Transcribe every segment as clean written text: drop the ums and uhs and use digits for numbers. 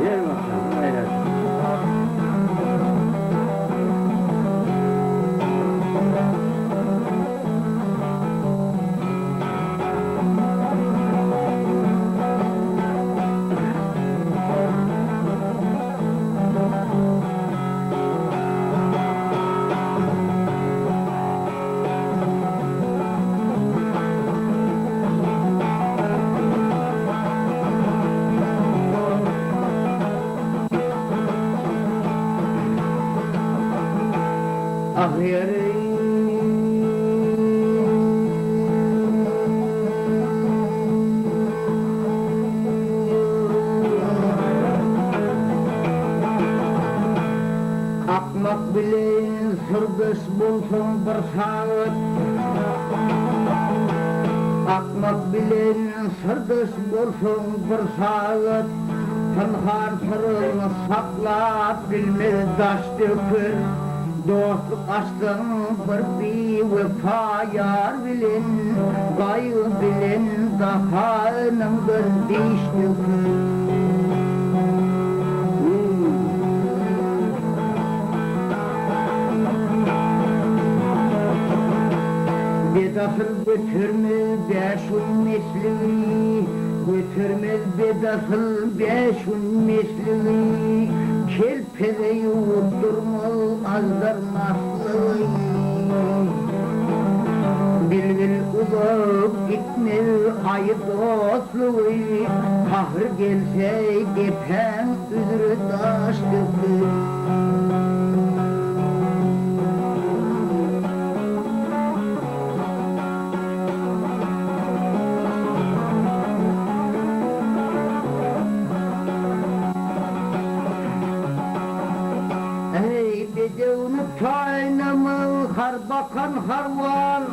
Yer bakalım, hayret. Ah akmak bile sırdaş bulsun bir saat. Akmak bile sırdaş bulsun bir saat. Tanhar sırrını saklar bilmez daş dökür. Dostluk aşkın bir vefa yar bilin, gayrı bilin daha önemli diş dökür. Bedasıl götürmez beşun mesleği, götürmez bedasıl beşun mesleği. Kelpede yutturmaz azdar naslı. Bilbil uzak gitmez ayı dostluğu. Kahır gelse depen üzürü taş dökür. Bedevni kaynamı har bakan harvan.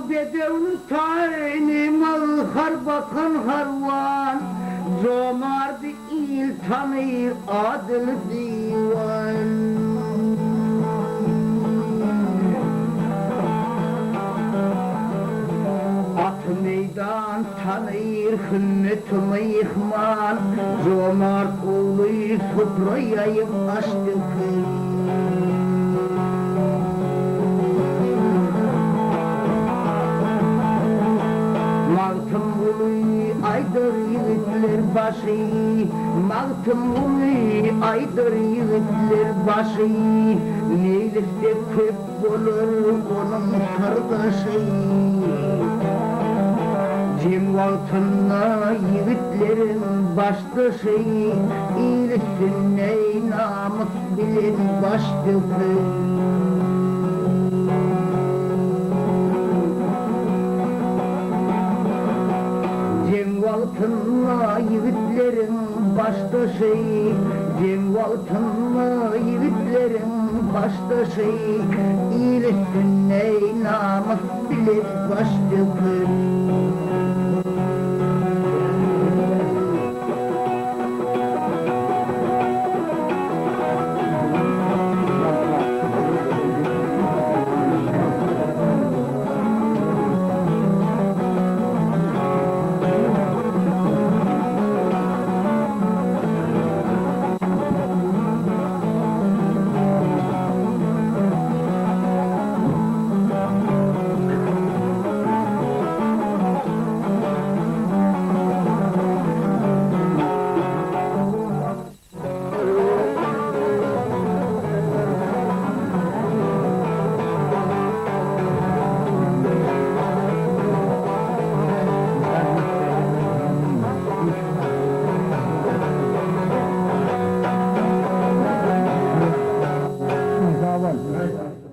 Bedevni kaynamı har bakan harvan. Cömert il tanır adil divan. At meydan tanır hümmetimi ihman. Cömert oğlu sofrayayım açtı kız. Mağtım ulu aydır yiğitler başı. Mağtım ulu aydır yiğitler başı. Neylikte köp olur onun kardeşi. Cem altına yiğitlerin baştaşı, iyiliksin ey namus bilin baştaşı. Cem altına yiğitlerin baştaşı, Cem altına yiğitlerin baştaşı, iyiliksin ey namus bilin baştaşı.